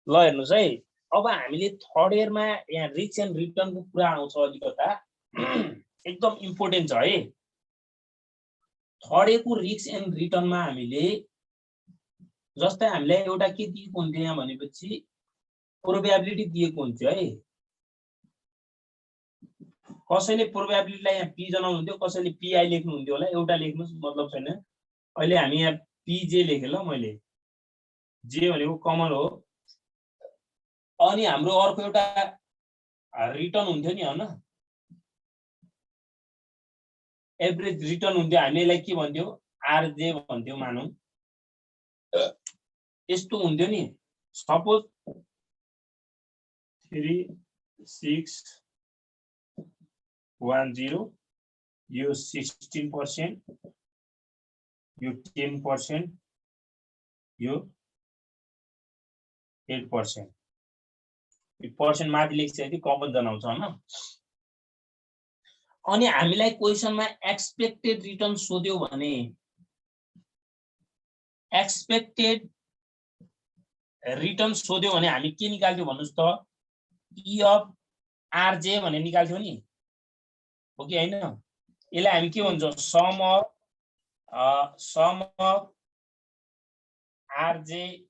ल हेर्नुस् है, अब हामीले थर्ड इयरमा यहाँ रिस्क एन्ड रिटर्नको कुरा आउँछ अलिकता एकदम इम्पोर्टेन्ट छ है। थर्ड इयरको रिस्क एन्ड रिटर्नमा हामीले जस्तै हामीलाई एउटा के दिएको हुन्थ्यो यहाँ भनेपछि प्रोबेबिलिटी दिएको हुन्थ्यो है। कसैले प्रोबेबिलिटीलाई यहाँ पी जनाउनु हुन्थ्यो, कसैले पीआई लेख्नु हुन्थ्यो होला, एउटा लेख्नुस् मतलब छैन। अहिले हामी यहाँ पीजे लेखेँ ल मैले, जे भनेको कमन हो। अनि हाम्रो अर्को एउटा रिटर्न हुन्थ्यो नि हैन, एभरेज रिटर्न हुन्थ्यो। हामीलाई के भन्थ्यो, आरजे भन्थ्यो मानौं। यस्तो हुन्थ्यो नि, सपोज 3610 यो 16%, यो 10%, यो 8%। यो पर्सेन्ट माथि लेखिसकेपछि कमन जनाउँछ हैन। अनि हामीलाई क्वेशनमा एक्सपेक्टेड रिटर्न सोध्यो भने एक्सपेक्टेड रिटर्न सोध्यो भने हामी के निकाल्थ्यौ भन्नुस् त, ई अफ आरजे भने निकाल्थ्यौ नि, हो कि हैन? यसलाई हामी के भन्छौं, सम अफ आरजे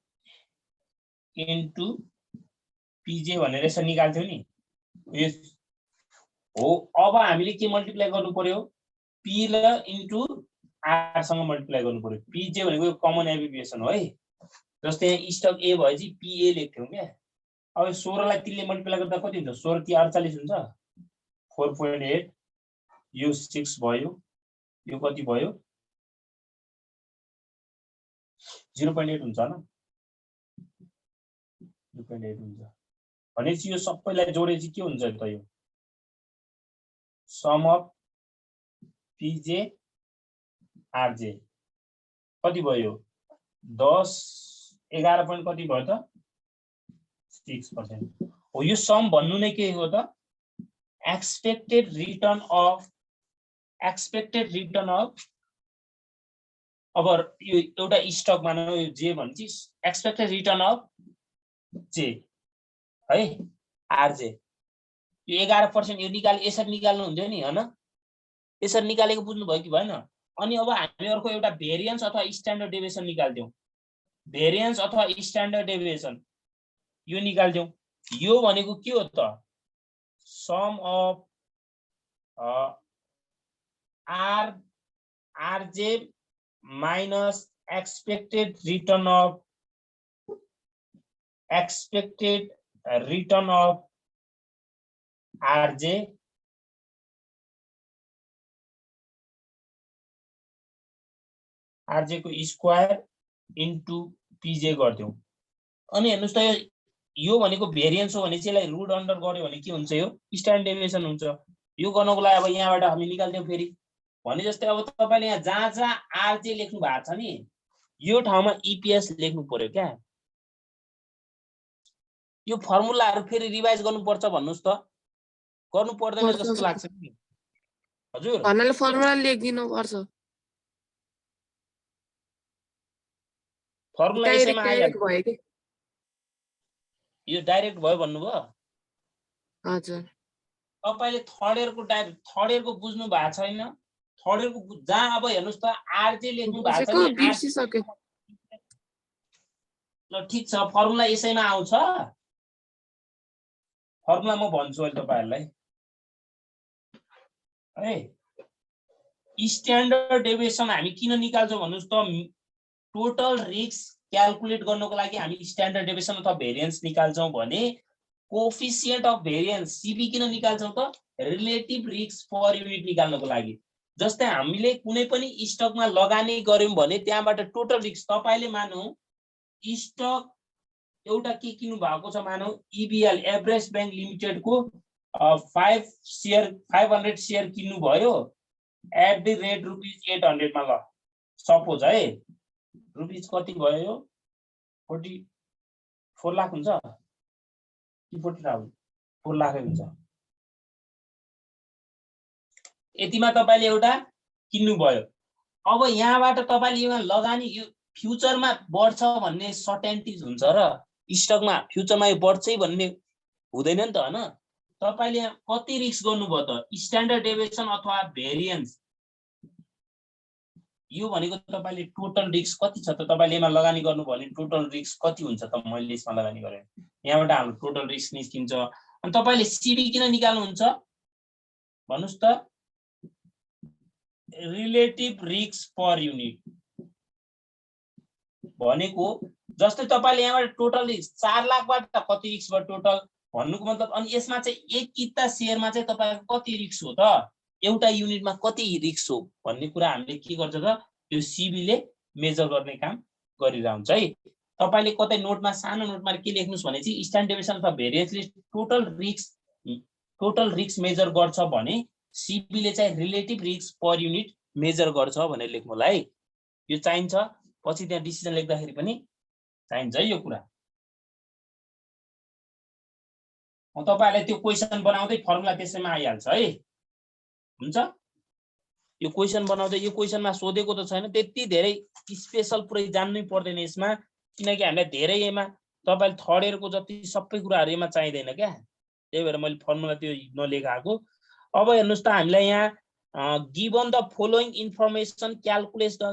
इन्टु पीजे भनेर यसरी निकाल्थ्यौ नि हो। अब हामीले के मल्टिप्लाई गर्नु पर्यो, पी र इन्टु आर सँग मल्टिप्लाई गर्नु पर्यो। पीजे भनेको कमन एब्रिभिएसन हो है। जस्तै स्टक ए भएपछि पीए लेख्थ्यौ क्या। अब 16 लाई 3 ले मल्टिप्लाई गर्दा कति हुन्छ, 16 3 48 हुन्छ, 4.8, यो 6 भयो, यो कति भयो, 0.8 हुन्छ हैन, 0.8 हुन्छ। भनेपछि यो सबैलाई जोडेपछि के हुन्छ त, यो सम अफ पीजे आरजे कति भयो, 10 11 point कति भयो त, 6% हो। यो सम भन्नु नै के हो त, एक्सपेक्टेड रिटर्न अफ अब यो एउटा स्टक मानौ, यो जे भन्छ एक्सपेक्टेड रिटर्न अफ जे है, आरजे। यो 11% यो यसरी निकाल्नु हुन्थ्यो नि हैन, यसरी निकालेको बुझ्नु भयो कि भएन? अनि अब हामी अर्को एउटा भेरिएन्स अथवा स्ट्यान्डर्ड डेभिएसन निकाल्थ्यौ। भेरिएन्स अथवा स्ट्यान्डर्ड डेभिएसन यो निकाल्थ्यौ। यो भनेको के हो त, sum of RJ minus expected return of RJ को स्क्वायर इन्टु पीजे गर्थ्यौ। अनि हेर्नुस् त यो भनेको भेरिएन्स हो भने चाहिँ यसलाई रुट अन्डर गर्यो भने के हुन्छ, यो स्ट्यान्डर्ड डेभिएसन हुन्छ। यो गर्नको लागि अब यहाँबाट हामी निकाल्थ्यौ फेरि। भने जस्तै अब तपाईले यहाँ जहाँ जहाँ आरजे लेख्नु भएको छ नि, यो ठाउँमा ईपीएस लेख्नु पर्यो क्या। यो फर्मुलाहरु फेरि रिभाइज गर्नुपर्छ भन्नुस् त, गर्नु पर्दैन जस्तो लाग्छ नि हजुर? भन्नाले फर्मुला लेखिदिनु पर्छ। फर्मुला यसैमा डाइरेक्ट भयो के? यो डाइरेक्ट भयो भन्नुभयो? हजुर। तपाईले थर्ड इयरको बुझ्नु भएको छैन? थर्ड इयरको जहाँ अब हेर्नुस् त आरजे लेख्नु भएको छ नि, बिर्सिसके। ल ठीक छ, फर्मुला यसैमा आउँछ। फर्मुला म भन्छु अहिले तपाईहरुलाई है। स्ट्यान्डर्ड डेभिएसन हामी किन निकाल्छौं भन्नुस् त, टोटल रिस्क क्याल्कुलेट गर्नको लागि हामी स्ट्यान्डर्ड डेभिएसन अथवा भेरिएन्स निकाल्छौं भने कोएफिसिएन्ट अफ भेरिएन्स सीबी किन निकाल्छौं त, रिलेटिभ रिस्क पर युनिट निकाल्नको लागि। जस्तै हामीले कुनै पनि स्टकमा लगानी गर्यौं भने त्यहाँबाट टोटल रिस्क, तपाईले मानौ स्टक एउटा के किन्नु भएको छ, मानौ ईबीएल एभरेज बैंक लिमिटेड को 500 शेयर किन्नु भयो एट द रेट ₹800 मा। ल सपोज है, रुपीज कति भयो, 44 लाख हुन्छ कि 40,000? 4 लाखै हुन्छ। यतिमा तपाईले एउटा किन्नु भयो। अब यहाँबाट तपाईले यो लगानी, यो फ्युचरमा बढ्छ भन्ने सर्टेनिटिज हुन्छ र स्टकमा फ्युचरमा यो बढ्छ भन्ने हुँदैन नि त हैन। तपाईले यहाँ कति रिस्क गर्नुभयो त स्ट्यान्डर्ड डेभिएसन अथवा भेरिएन्स यो भनेको तपाईले टोटल रिस्क कति छ त तपाईले यसमा लगानी गर्नु भने टोटल रिस्क कति हुन्छ त मैले यसमा लगानी गरे यहाँबाट हाम्रो टोटल रिस्क निस्किन्छ। अनि तपाईले सीबी किन निकाल्नुहुन्छ भन्नुस् त रिलेटिभ रिस्क पर युनिट भनेको जस्तै तपाईले यहाँबाट टोटल रिस्क 4 लाखबाट कति रिस्क भयो टोटल भन्नुको मतलब अनि यसमा चाहिँ एक किता शेयरमा चाहिँ तपाईको कति रिस्क हो त एउटा युनिटमा कति रिस्क हो भन्ने कुरा हामीले के गर्छ त यो सीबी ले मेजर गर्ने काम गरिरा हुन्छ है। तपाईले कतै नोटमा सानो नोटमा के लेख्नुस् भने चाहिँ स्ट्यान्डर्ड डेभिएसन अथवा भेरिएन्सले टोटल रिस्क मेजर गर्छ भने सीबी ले चाहिँ relative risk per unit measure गर्छ भनेर लेख्नु होला है। यो चाहिन्छ पछि त्यहाँ डिसिजन लेख्दाखेरि पनि चाहिन्छ है यो कुरा। तपाईहरुले त्यो क्वेशन बनाउँदै फर्मुला त्यसैमा आइहाल्छ है हुन्छ। यो क्वेशन बनाउँदै यो क्वेशनमा सोधेको त छैन त्यति धेरै स्पेशल पुरै जान्नै पर्दैन यसमा किनकि हामीलाई धेरै एमा तपाईले थर्ड इयरको जति सबै कुराहरु एमा चाहिदैन क्या त्यही भएर मैले फर्मुला त्यो नलेखाएको। अब हेर्नुस् त हामीलाई यहाँ given the following information calculate the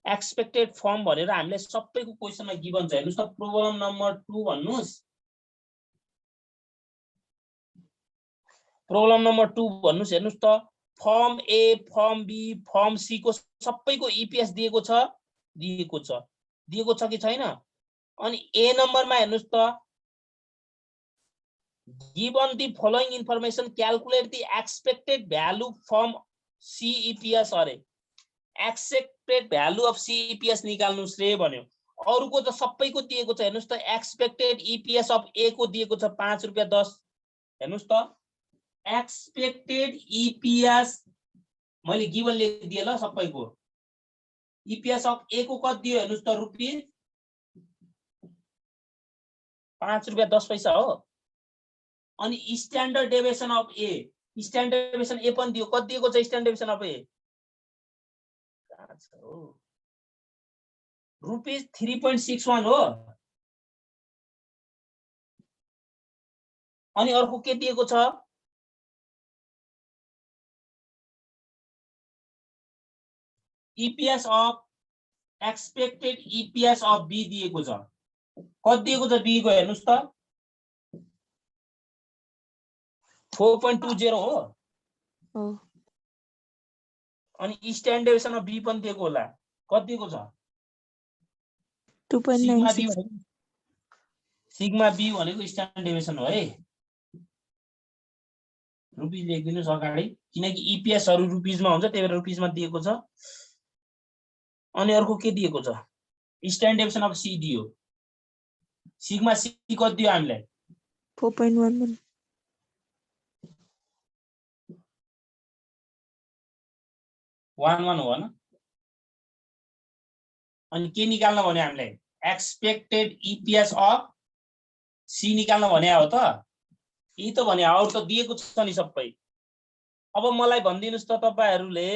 expected firm भनेर हामीले सबैको क्वेशनमा गिवन छ। हेर्नुस् त प्रोब्लम नम्बर 2 भन्नुस् प्रोब्लम नम्बर 2 भन्नुस् हेर्नुस् त firm A firm B firm C को सबैको ईपीएस दिएको छ कि छैन। अनि ए नम्बरमा हेर्नुस् त given the following information calculate the expected value from C EPS अरे expected value of C EPS निकाल्नुस् रे भन्यो। अरुको त सबैको दिएको छ हेर्नुस् त एक्सपेक्टेड ईपीएस अफ ए को दिएको छ 5 रुपैयाँ 10 हेर्नुस् त एक्सपेक्टेड ईपीएस मैले गिवन लेखिदिए ल सबैको ईपीएस अफ ए को कति दियो हेर्नुस् त रुपैयाँ 5 रुपैयाँ 10 पैसा हो। अनि standard deviation of A standard deviation A पनि दियो कति दिएको छ स्ट्यान्डर्ड डेभिएसन अफ ए रुपैयाँ 3.61 हो। अनि अर्को के दिएको छ EPS of expected EPS of B दिएको छ कति दिएको छ बी को हेर्नुस् त 4.20 हो। अनि स्ट्यान्डर्ड डेभिएसन अफ बी पनि दिएको होला कति दिएको छ 2.96 सिग्मा बी भनेको स्ट्यान्डर्ड डेभिएसन हो है। रुपीज लेखिदिनुस् अगाडि किनकि ईपीएस हरु रुपीजमा हुन्छ त्यही भएर रुपीजमा दिएको छ। अनि अर्को के दिएको छ स्ट्यान्डर्ड डेभिएसन अफ सी दियो सिग्मा सी कति दियो हामीलाई 4.11 11 हो हैन। अनि के निकाल्न भने हामीलाई एक्सपेक्टेड ईपीएस अफ सी निकाल्न भने हो त यी त भने अरु त दिएको छ नि सबै। अब मलाई भनिदिनुस् त तपाईहरुले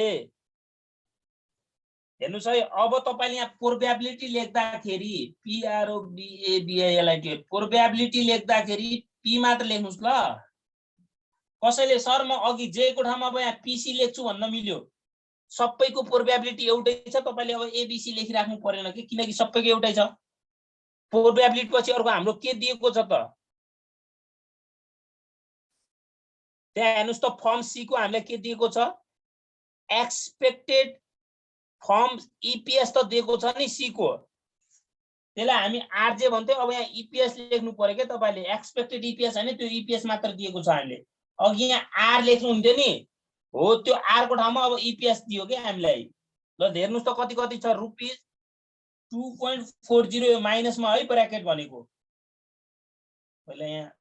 हेर्नुस् है अब तपाईले यहाँ प्रोबेबिलिटी लेख्दाखेरि PROBABILITY प्रोबेबिलिटी लेख्दाखेरि पी मात्र लेख्नुस् ल। कसैले सर म अघि जे को ठाउँमा अब यहाँ पीसी लेख्छु भन्न मिल्यो सबैको प्रोबेबिलिटी एउटै छ तपाईले अब एबीसी लेखिराख्नु पर्दैन कि किनकि सबैको एउटै छ। प्रोबेबिलिटी पछि अर्को हाम्रो के दिएको छ त त्यहाँ हेर्नुस् त फर्म सी को हामीलाई के दिएको छ एक्सपेक्टेड फर्म ईपीएस त दिएको छ नि सी को त्यसलाई हामी आरजे भन्थ्यौ। अब यहाँ ईपीएस लेख्नु पर्यो के तपाईले एक्सपेक्टेड ईपीएस हैन त्यो ईपीएस मात्र दिएको छ हामीले अघि यहाँ आर लेख्नु हुन्थ्यो नि हो त्यो आर को ठाउँमा अब ईपीएस दियो के हामीलाई। ल हेर्नुस् त कति कति छ रुपीज 2.40 माइनसमा है ब्र्याकेट भनेको पहिला यहाँ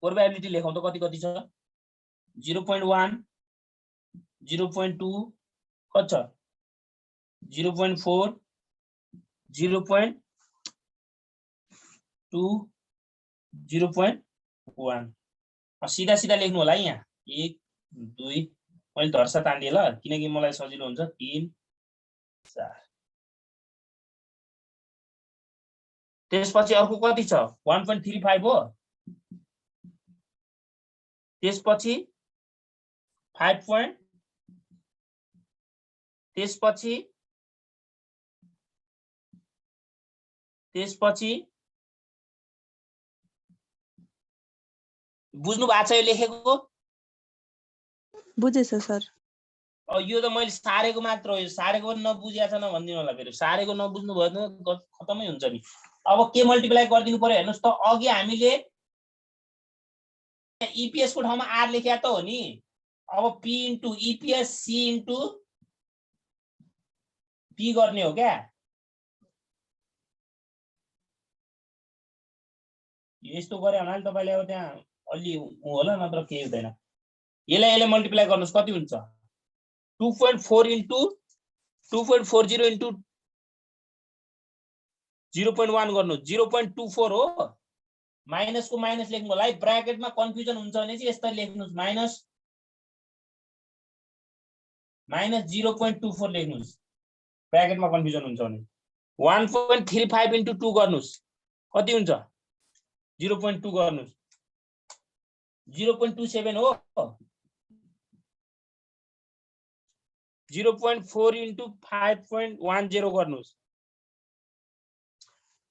प्रोबेबिलिटी लेखौं त कति कति छ 0.1 0.2 कति छ 0.4 0.2 0.1 सीधा सीधा लेख्नु होला है यहाँ 1 2 मैले धर्सा तान्दिए ल किनकि मलाई सजिलो हुन्छ 3 4 त्यसपछि अर्को कति छ 1.35 हो त्यसपछि 5 point त्यसपछि बुझ्नु भएको छ यो लेखेको बुझेछ सर यो त मैले सारेको मात्र हो यो सारेको पनि नबुझेको छैन भनिदिनु होला फेरि सारेको नबुझ्नु भयो भने खतमै हुन्छ नि अब के मल्टिप्लाई गरिदिनु पर्यो हेर्नुस् त अघि हामीले ईपीएस को ठाउँमा आर लेख्या त हो नि अब P into EPS C into P गर्ने हो क्या यस्तो गरे हुनाले तपाईले अब त्यहाँ अलि होला नत्र केही हुँदैन यसले मल्टिप्लाई गर्नुस् कति हुन्छ 2.4 इन्टु 2.40 इन्टु 0.1 गर्नु 0.24 हो माइनस को माइनस लेख्नु होला है ब्र्याकेटमा कन्फ्युजन हुन्छ भने चाहिँ यसरी लेख्नुस् माइनस 0.24 लेख्नुस् ब्र्याकेटमा कन्फ्युजन हुन्छ भने 1.35 इन्टु 2 गर्नुस् कति हुन्छ 0.2 गर्नुस् 0.27 हो 0.4 इन्टु 5.10 गर्नुस्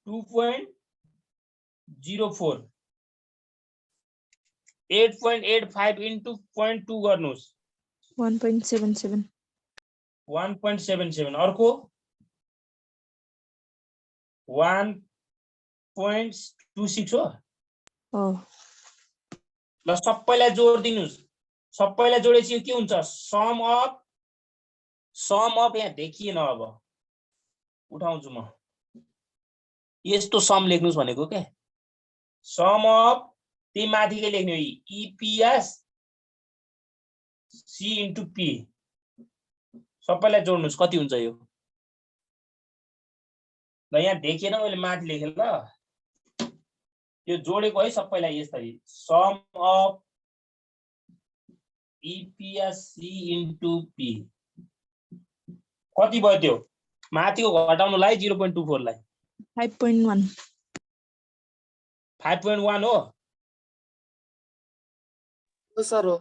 2.04 8.85 इन्टु 0.2 गर्नुस् 1.77 अर्को 1.26 हो ल सबैलाई जोड दिनुस् सबैलाई जोडेपछि के हुन्छ सम अफ यहाँ देखिएन अब उठाउँछु म यस्तो सम लेख्नुस् भनेको के सम अफ त्यही माथिकै लेख्ने हो ईपीएस सी इन्टु पी सबैलाई जोड्नुस् कति हुन्छ यो ल यहाँ देखिएन मैले माथि लेखेँ ल यो जोडेको है सबैलाई यसरी sum of EPS C into P कति भयो त्यो माथिको घटाउनुलाई 0.24 लाई 5.1 हो सर हो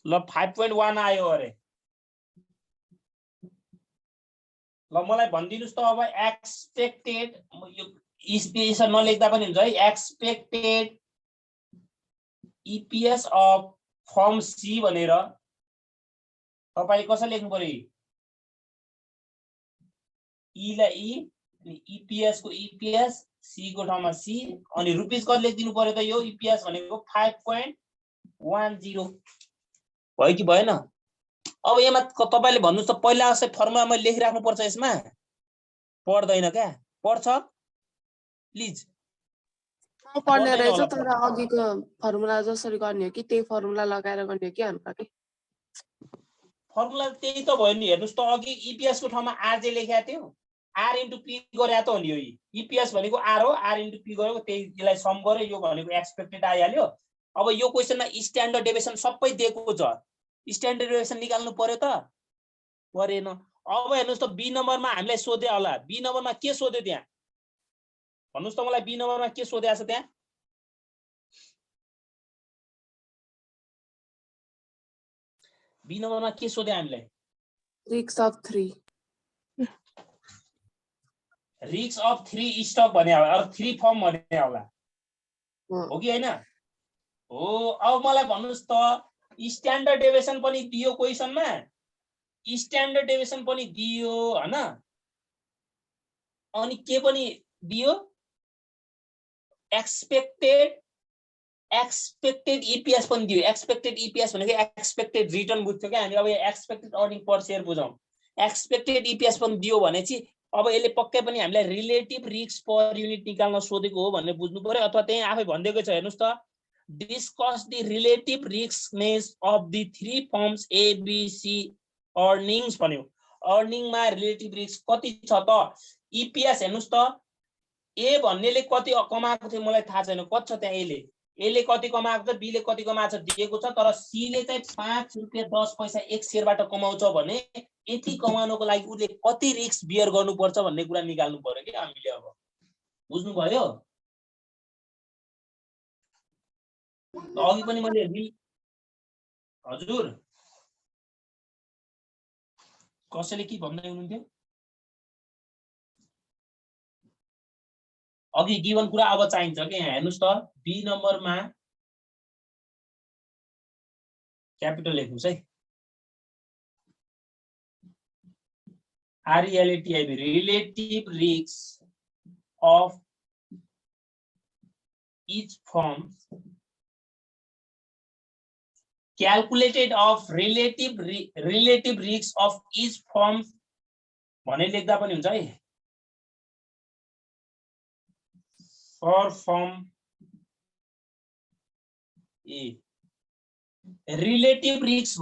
ल 5.1 आयो अरे ल मलाई भनिदिनुस् त अब एक्सपेक्टेड यो स्पेस नलेख्दा पनि हुन्छ है expected EPS of firm C भनेर तपाईले कसरी लेख्नु पर्यो ई लाई ई अनि ईपीएस को ईपीएस सी को ठाउँमा सी अनि रुपीस कति लेखिदिनु पर्यो त यो ईपीएस भनेको 5.10 भयो कि भएन अब यसमा तपाईले भन्नुस् त पहिला जस्तै फर्मुला मैले लेखिराख्नु पर्छ यसमा पर्दैन क्या पर्छ प्लिज पर्ने रहेछ तर अघिको फर्मुला जसरी गर्ने हो कि त्यही फर्मुला लगाएर गर्ने हो कि हल्का के फर्मुला त्यही त भयो नि हेर्नुस् त अघि ईपीएस को ठाउँमा आर जे लेखेको थियो आर इन्टु पी गरे त हो नि यो ईपीएस भनेको आर हो आर इन्टु पी गरेको त्यही यसलाई सम गर्यो यो भनेको एक्सपेक्टेड आइहाल्यो अब यो क्वेशनमा स्ट्यान्डर्ड डेभिएसन सबै दिएको छ स्ट्यान्डर्ड डेभिएसन निकाल्नु पर्यो त परेन अब हेर्नुस् त बी नम्बरमा हामीलाई सोधे होला बी नम्बरमा के सोध्यो त्यहाँ भन्नुस् त मलाई बी नम्बरमा के सोधेको छ त्यहाँ बी नम्बरमा के सोध्यो हामीलाई risk of 3 risk of 3 stock भने होला अरु 3 फर्म भने होला हो कि हैन हो अब मलाई भन्नुस् त स्ट्यान्डर्ड डेभिएसन पनि दियो क्वेशनमा स्ट्यान्डर्ड डेभिएसन पनि दियो हैन अनि के पनि दियो एक्सपेक्टेड ईपीएस पनि दियो एक्सपेक्टेड ईपीएस भनेको एक्सपेक्टेड रिटर्न बुझ्थ्यो क्या हामी अब एक्सपेक्टेड अर्निङ पर शेयर बुझौं एक्सपेक्टेड ईपीएस पनि दियो भने चाहिँ अब यसले पक्कै पनि हामीलाई रिलेटिभ रिस्क पर युनिट निकाल्न सोधेको हो भन्ने बुझ्नु पर्यो अथवा त्यही आफै भन्दैकै छ हेर्नुस् त discuss the relative riskiness of the 3 firms ABC earnings भन्यो अर्निङमा रिलेटिभ रिस्क कति छ त ईपीएस हेर्नुस् त ए भन्नेले कति कमाएको थियो मलाई थाहा छैन कति छ त्यहाँ एले कति कमाएको छ बीले कति कमाएको छ दिएको छ तर सीले चाहिँ 5 रुपैयाँ 10 पैसा एक शेयरबाट कमाउँछ भने यति कमाउनको लागि उसले कति रिस्क बियर गर्नुपर्छ भन्ने कुरा निकाल्नु पर्यो कि हामीले। अब बुझ्नुभयो? अघि पनि मैले हजुर कसैले के भन्दै हुनुहुन्थ्यो अघि गिवन कुरा अब चाहिन्छ के यहाँ हेर्नुस् त बी नम्बरमा क्यापिटल लेख्नुस् है RELATIV relative risks of each firm calculated of relative risks of each firm भने लेख्दा पनि हुन्छ है for firm A relative risks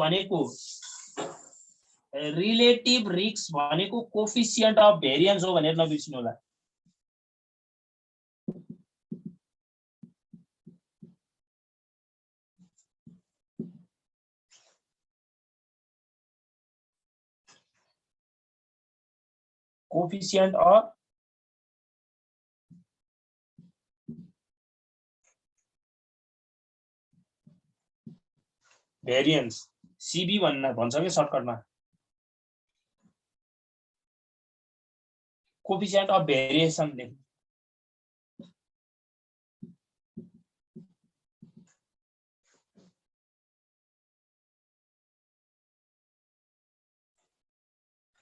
भनेको कोफिसिएन्ट अफ भेरिएन्स हो भनेर नबिर्सिनु होला। कोफिसिएन्ट अफ भेरिएन्स सीबी भन्छ के सर्टकटमा कोफिसिएन्ट अफ भेरिएसन लेख्नु।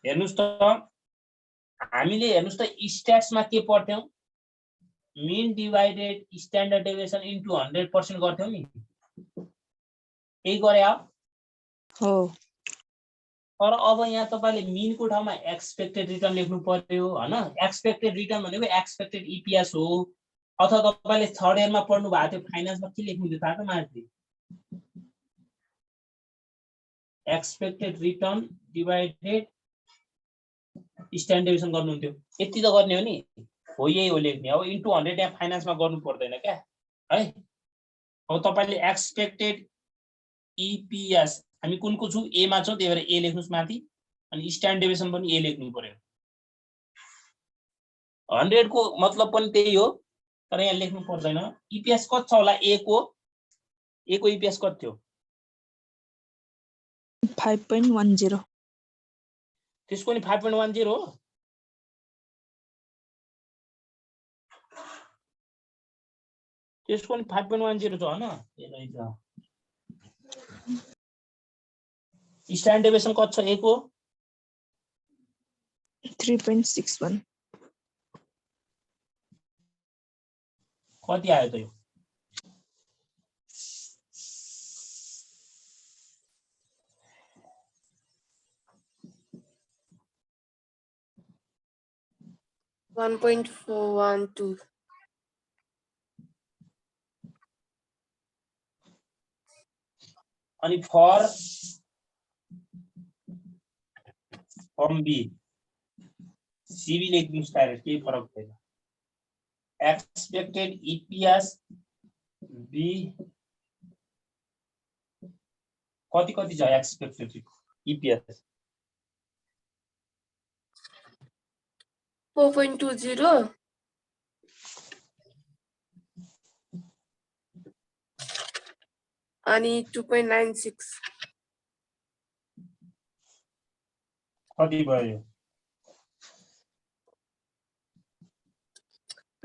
हेर्नुस् त हामीले हेर्नुस् त स्ट्याट्समा के पढ्थ्यौं मीन डिवाइडेड स्ट्यान्डर्ड डेभिएसन इन्टु 100% गर्थ्यौं नि यही गरे हो। तर अब यहाँ तपाईले मीनको ठाउँमा एक्सपेक्टेड रिटर्न लेख्नु पर्यो हैन। एक्सपेक्टेड रिटर्न भनेको एक्सपेक्टेड ईपीएस हो। अथवा तपाईले थर्ड इयरमा पढ्नु भएको थियो फाइनान्समा के लेख्नु थियो थाहा छ माथि expected return divided standard deviation गर्नुहुन्थ्यो। यति त गर्ने हो नि हो यही हो लेख्ने। अब इन्टु 100 यहाँ फाइनान्समा गर्नु पर्दैन क्या है। अब तपाईले एक्सपेक्टेड ईपीएस हामी कुनको छु ए मा छौ त्यही भएर ए लेख्नुस् माथि अनि स्ट्यान्डर्ड डेभिएसन पनि ए लेख्नु पर्यो। 100 को मतलब पनि त्यही हो तर यहाँ लेख्नु पर्दैन। ईपीएस कति छ होला ए को ईपीएस कति थियो 5.10 त्यसको नि 5.10 हो। त्यसको नि 5.10 छ हैन ए रहेछ। स्ट्यान्डर्ड डेभिएसन कति छ ए को 3.61 कति आयो त यो 1.412 अनि फर फर्म बी सीबी लेख्नुस् डाइरेक्ट केही फरक छैन। एक्सपेक्टेड ईपीएस बी कति छ एक्सपेक्टेड ईपीएस 4.20 अनि 2.96 कति भयो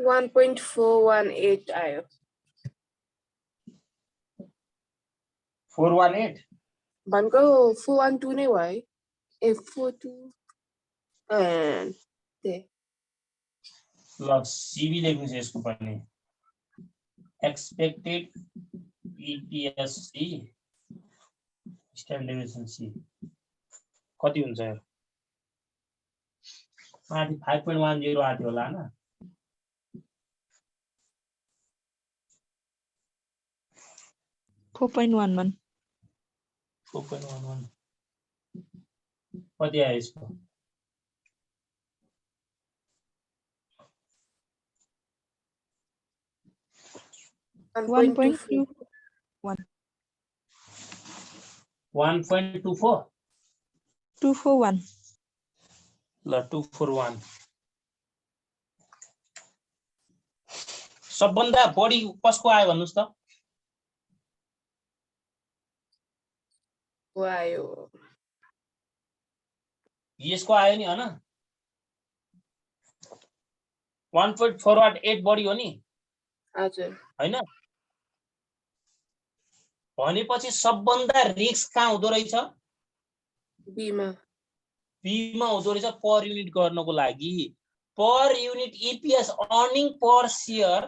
1.418 आयो 418 भनेको 412 नै भयो है ए 42 and ल सीबी लेख्नुस् यसको पनि expected EPS C standard deviation C कति हुन्छ यो माथि 5.10 आथ्यो होला हैन 4.11 कति आयो यसको 1.21 1.24 241. ल 241 सबभन्दा बढी कसको आयो भन्नुस् त आयो यसको आयो नि हैन 1.48 बढी हो नि हजुर हैन भनेपछि सबभन्दा रिस्क कहाँ हुँदो रहेछ बीमा बीमा हुँदो रहेछ पर युनिट गर्नको लागि per unit EPS earning per share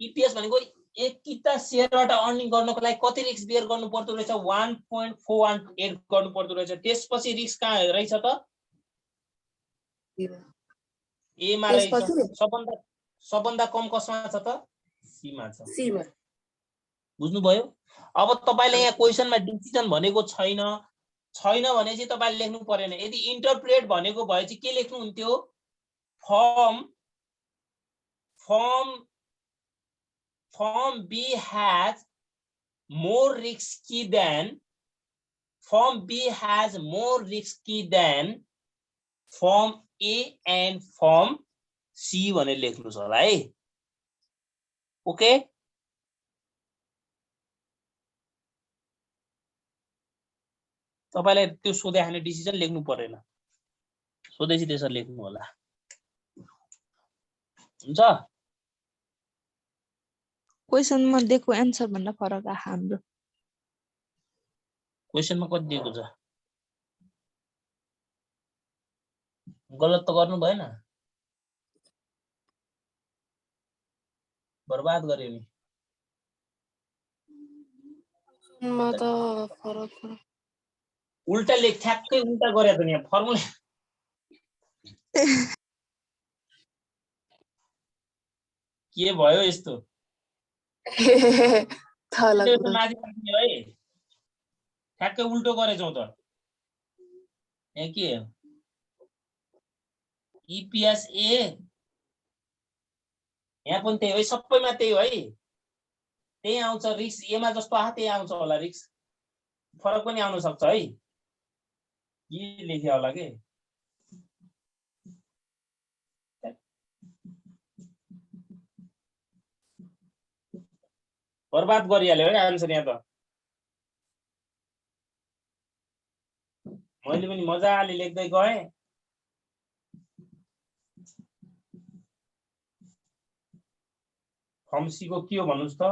EPS भनेको एक किता शेयरबाट अर्निङ गर्नको लागि कति रिस्क बेयर गर्नु पर्दो रहेछ 1.418 गर्नु पर्दो रहेछ त्यसपछि रिस्क कहाँ रहेछ त बीमा ए मा रहेछ त्यसपछि सबभन्दा कम कसमा छ त सी मा छ सीमा बुझ्नुभयो अब तपाईले यहाँ क्वेशनमा डिसिजन भनेको छैन भने चाहिँ तपाईले लेख्नु पर्दैन यदि इन्टरप्रेट भनेको भए चाहिँ के लेख्नु हुन्थ्यो form B has more risky than form A and form C भनेर लेख्नुस् होला है ओके तपाईलाई त्यो सोधे हाने डिसिजन लेख्नु पर्दैन सोधेपछि त्यसरी लेख्नु होला हुन्छ क्वेशनमा दिएको एन्सर भन्दा फरक आयो हाम्रो क्वेशनमा कति दिएको छ गलत त गर्नु भएन बर्बाद गर्यो नि म त फरक उल्टा लेख ठ्याक्कै उल्टा गरे त यहाँ फर्मुला के भयो यस्तो माथि राख्ने है ठ्याक्कै उल्टो गरेछौ त यहाँ के इपीएस ए यहाँ पनि त्यही हो सबैमा त्यही हो है त्यही आउँछ रिस्क एमा जस्तो आहा त्यही आउँछ होला रिस्क फरक पनि आउन सक्छ है के लेख्यो होला के बर्बाद गरिहाल्यो है आन्सर यहाँ त मैले पनि मजाले लेख्दै गएँ फर्म सी को के हो भन्नुस् त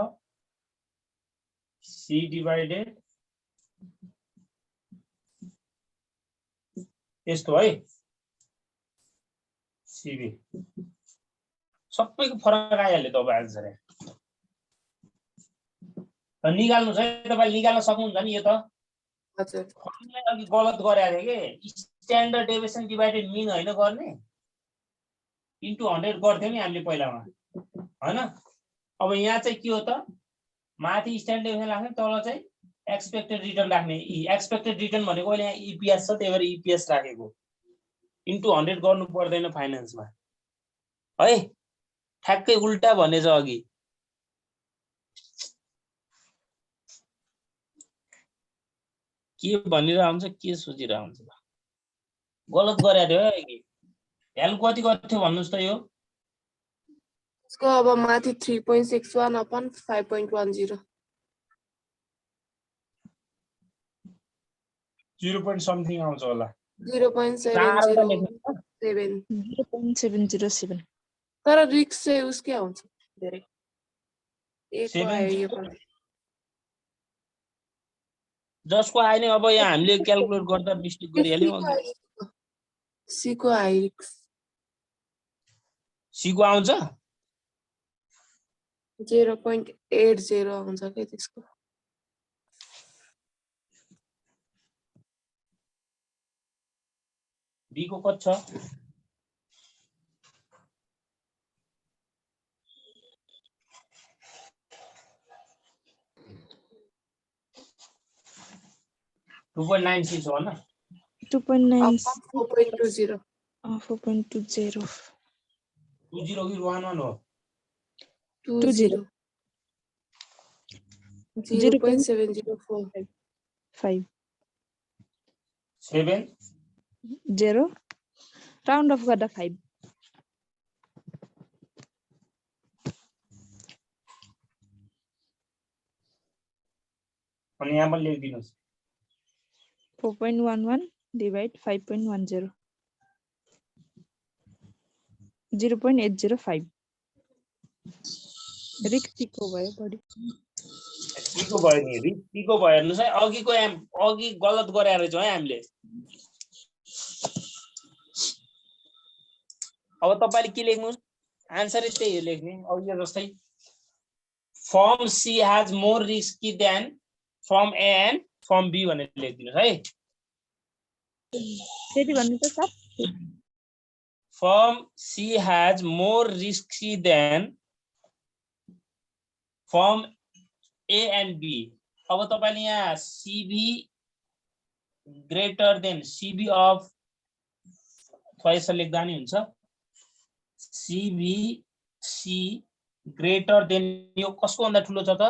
सी डिवाइडेड यस्तो है सीबी सबैको फरक आइहाल्यो त अब आन्सर निकाल्नु है तपाईले निकाल्न सक्नुहुन्छ नि यो त हजुर अघि गलत गरेको थिए के स्ट्यान्डर्ड डेभिएसन डिवाइडेड मिन हैन गर्ने इन्टु 100 गर्थ्यौ नि हामीले पहिलामा हैन अब यहाँ चाहिँ के हो त माथि स्ट्यान्डर्ड डेभिएसन राख्ने तल चाहिँ एक्सपेक्टेड रिटर्न राख्ने एक्सपेक्टेड रिटर्न भनेको अहिले यहाँ इपीएस छ त्यही भएर इपीएस राखेको इन्टु 100 गर्नु पर्दैन फाइनान्समा है ठ्याक्कै उल्टा भनेछ अघि के भनिरहेको हुन्छ के सोचिरहेको हुन्छ गलत गरेको थियो है भ्यालु कति गर्थ्यो भन्नुस् त यो यसको अब माथि 3.61 अपन 5.10 0. समथिङ आउँछ होला 0.707 तर रिस्क चाहिँ उसकै आउँछ धेरै जसको आएन अब यहाँ हामीले क्याल्कुलेट गर्दा मिस्टेक गरिहाल्यौँ सी को हाई रिस्क सी को आउँछ 0.80 आउँछ के त्यसको बी को कति छ 2.96 हो ना 2.9 4.20 4.20 20 कि 11 हो 20 0.704 5 7 0 राउन्ड अफ गर्दा 5 अनि यहाँ पनि लेखिदिनुस् 4.11 डिभाइड 5.10 0.805 रिक्सीको भयो बढी टीको भयो नि टीको भयो हेर्नुस् है अघि गलत गरे रहेछौँ है हामीले अब तपाईले के लेख्नुस् आन्सर त्यही हो लेख्ने अघि जस्तै firm C has more risky than firm A and firm B भनेर लेखिदिनुस् है फेरि भन्नु त sir firm C has more risky than firm A and B अब तपाईले यहाँ CV greater than CV of those लेख्दा नि हुन्छ सीबी सी ग्रेटर देन यो कसको भन्दा ठुलो छ त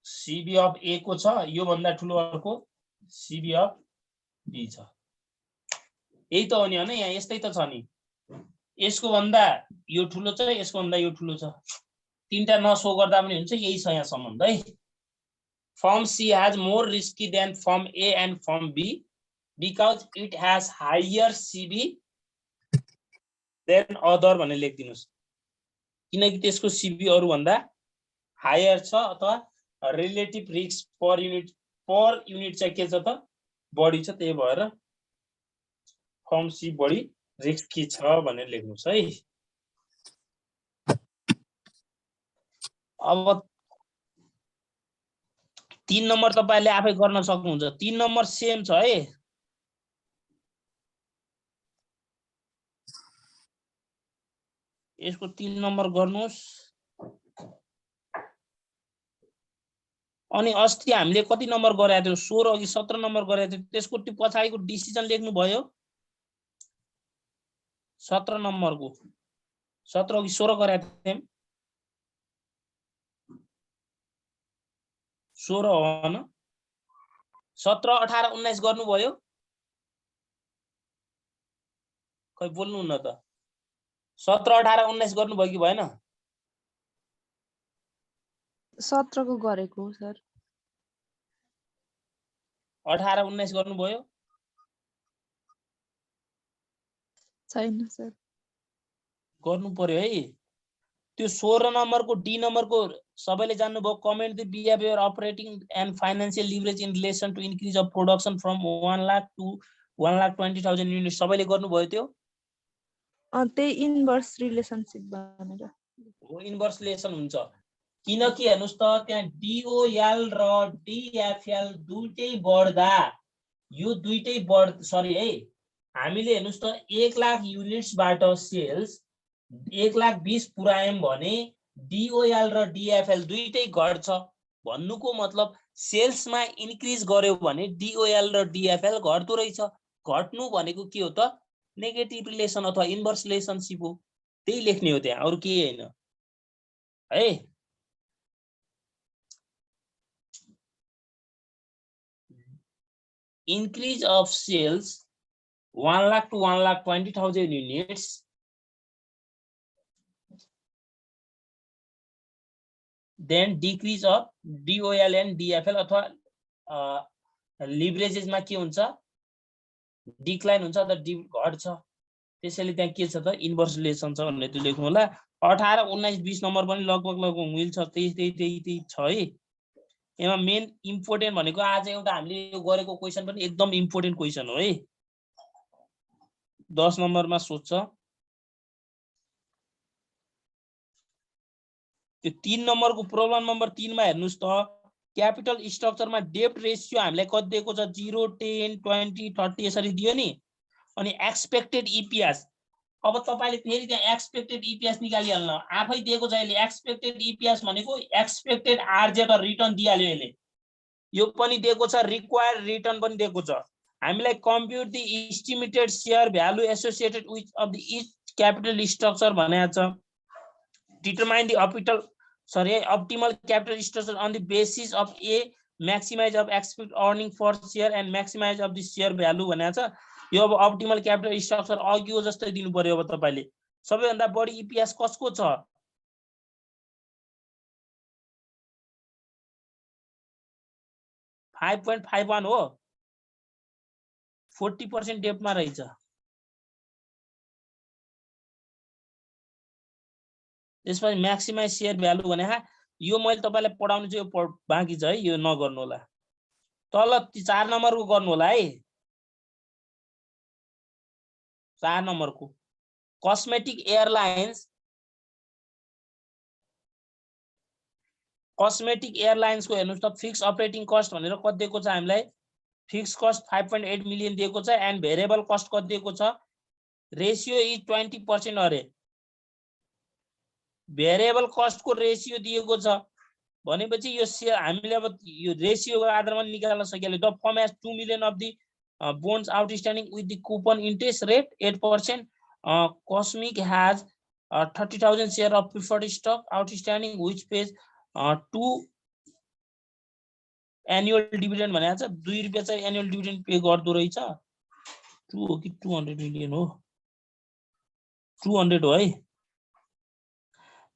सीबी अफ ए को छ यो भन्दा ठुलो अर्को सीबी अफ बी छ यही त हो नि हैन यहाँ यस्तै त छ नि यसको भन्दा यो ठुलो छ यसको भन्दा यो ठुलो छ तीनटा नसो गर्दा पनि हुन्छ यही छ यहाँ सम्बन्ध है firm C has more risky than firm A and firm B because it has higher CB than other भनेर लेखिदिनुस् किनकि त्यसको CB अरु भन्दा हायर छ अथवा रिलेटिभ रिस्क पर युनिट चाहिँ के छ त बढी छ त्यही भएर फर्म सी बढी रिस्की छ भनेर लेख्नुस् है अब 3 नम्बर तपाईले आफै गर्न सक्नुहुन्छ 3 नम्बर सेम छ है यसको 3 नम्बर गर्नुस् अनि अस्ति हामीले कति नम्बर गराएको थियो 16 अघि 17 नम्बर गराएको थियो त्यसको पछाडीको डिसिजन लेख्नु भयो 17 नम्बरको 17 अघि 16 गराएको थियौं 16 हो न 17 18 19 गर्नु भयो खै बोल्नु न त 17 18 19 गर्नु भयो कि भएन 17 को गरेको सर 18 19 गर्नु भयो छैन सर गर्नु पर्यो है त्यो 16 नम्बरको डी नम्बरको सबैले जान्नु भयो comment the behaviour operating and financial leverage in relation to increase of production from 1 lakh to 1,20,000 unit सबैले गर्नु भयो त्यो त्यही इन्भर्स रिलेसनशिप भनेर हो इन्भर्स रिलेसन हुन्छ किनकि हेर्नुस् त त्यहाँ DOL र DFL दुईटै बढ्दा यो दुईटै सरी है हामीले हेर्नुस् त 1 लाख युनिट्सबाट सेल्स 1,20,000 पुर्यायौं भने DOL र DFL दुईटै घट्छ भन्नुको मतलब सेल्समा इन्क्रिज गर्यो भने DOL र DFL घट्दो रहेछ घट्नु भनेको के हो त नेगेटिभ रिलेसन अथवा इन्भर्स रिलेसनशिप हो त्यही लेख्ने हो त्यहाँ अरु केही हैन है increase of sales 1 lakh to 1,20,000 units then decrease of DOL and DFL अथवा लिभरेजेस मा के हुन्छ डिक्लाइन हुन्छ अथवा घट्छ त्यसैले त्यहाँ के छ त इन्भर्स रिलेसन छ भन्ने त्यो लेख्नु होला 18 19 20 नम्बर पनि लगभग मिल्छ त्यही छ है यहाँ मेन इम्पोर्टेन्ट भनेको आज एउटा हामीले यो गरेको क्वेशन पनि एकदम इम्पोर्टेन्ट क्वेशन हो है 10 नम्बरमा सोध्छ त्यो 3 नम्बरको प्रब्लम नम्बर 3 मा हेर्नुस् त क्यापिटल स्ट्रक्चरमा डेब्ट रेशियो हामीलाई कति दिएको छ 0 10 20 30 यसरी दियो नि अनि एक्सपेक्टेड ईपीएस अब तपाईले फेरि त्यहाँ एक्सपेक्टेड ईपीएस निकालिहाल्नु आफै दिएको छ यसले एक्सपेक्टेड ईपीएस भनेको एक्सपेक्टेड आरजेड रिटर्न दिइहाल्यो यसले यो पनि दिएको छ रिक्वायर्ड रिटर्न पनि दिएको छ हामीलाई कम्प्युट the estimated share value associated with of the each capital structure भनेको छ determine the optimal capital structure on the basis of A maximize of expected earning per share and maximize of the share value भनेको छ। यो अब optimal capital structure अघिको जस्तै दिनु पर्यो। अब तपाईले सबैभन्दा बढी इपीएस कसको छ? 5.51 हो। 40% डेप्टमा रहेछ। त्यसपछि म्याक्सिमाइज शेयर भ्यालु भने यो मैले तपाईलाई पढाउनु चाहिँ यो बाँकी छ है, यो नगर्नु होला। तल 4 नम्बरको गर्नु होला है। 4 नम्बरको कस्मेटिक एयरलाइन्स को हेर्नुस् त फिक्स अपरेटिङ कस्ट भनेर कति दिएको छ हामीलाई? फिक्स कस्ट 5.8 मिलियन दिएको छ एन्ड भेरिएबल कस्ट कति दिएको छ? रेशियो इज 20% अरे। भेरिएबल कस्ट को रेशियो दिएको छ भनेपछि यो हामीले अब यो रेशियोको आधारमा निकाल्न सकिहाल्यो। The firm has 2 million of the bonds outstanding with the coupon interest rate 8%. Cosmic has 30,000 share of preferred stock outstanding which pays 2 annual dividend भनेको छ। 2 रुपैयाँ चाहिँ एनुअल डिभिडेन्ड पे गर्दो रहेछ। 2 हो कि 200 मिलियन हो? 200 हो है।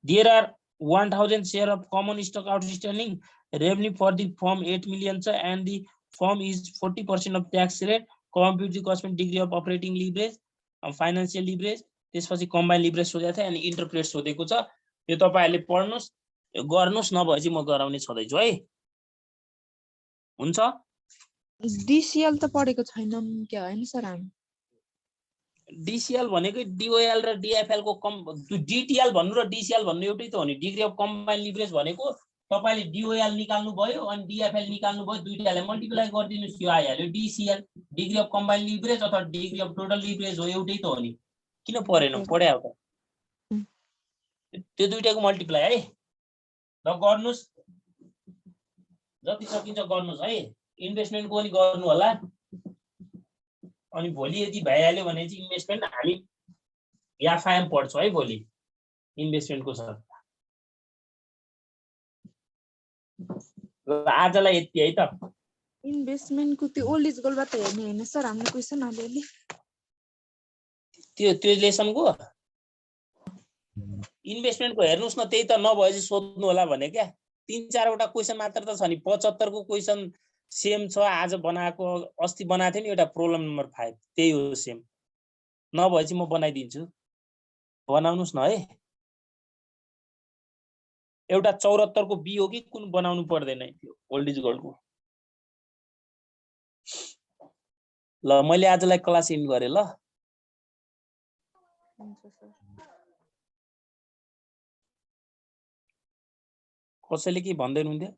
There are 1,000 share of common stock outstanding. Revenue for the firm 8 million छ and the firm is 40% of tax rate. Compute the corresponding degree of operating leverage, financial leverage. त्यसपछि combined leverage सोधेको थियो अनि interpret सोधेको छ। यो तपाईहरुले पढ्नुस्, यो गर्नुस्, नभएपछि म गराउने छदैछु है। हुन्छ? डीसीएल त पढेको छैनौं के हैन सर हामी? डीसीएल भनेको डीओएल र डीएफएल को डीटीएल भन्नु र डीसीएल भन्नु एउटै त हो नि। डिग्री अफ कम्बाइन्ड लिभरेज भनेको तपाईले डीओएल निकाल्नु भयो अनि डीएफएल निकाल्नु भयो, दुईटालाई मल्टिप्लाई गरिदिनुस् यो आइहाल्यो DCL. Degree of combined leverage अथवा डिग्री अफ टोटल लिभरेज हो, एउटै त हो नि। किन पढेन? पढ्या हो त। त्यो दुईटाको मल्टिप्लाई है। र गर्नुस्, जति सकिन्छ गर्नुस् है। इन्भेस्टमेन्ट को पनि गर्नु होला। अनि भोलि यदि भइहाल्यो भने चाहिँ इन्भेस्टमेन्ट हामी एफआइएम पढ्छौँ है भोलि इन्भेस्टमेन्टको छ। आजलाई यति है त। इन्भेस्टमेन्टको त्यो ओल्ड इज गोल्डबाट हेर्ने हैन सर हाम्रो क्वेशन अलिअलि? त्यो लेसनको इन्भेस्टमेन्टको हेर्नुस् न, त्यही त नभएपछि सोध्नु होला भने क्या। 3-4 वटा क्वेशन मात्र त छ नि। 75 को क्वेशन सेम छ। आज बनाएको, अस्ति बनाएको थिएँ नि एउटा प्रब्लम नम्बर 5, त्यही हो सेम। नभएपछि म बनाइदिन्छु, बनाउनुस् न है। एउटा 74 को बी हो कि कुन बनाउनु पर्दैन त्यो ओल्ड इज गोल्ड को। ल मैले आजलाई क्लास इन्ड गरे ल। हुन्छ सर। कसैले के भन्दै हुनुहुन्थ्यो?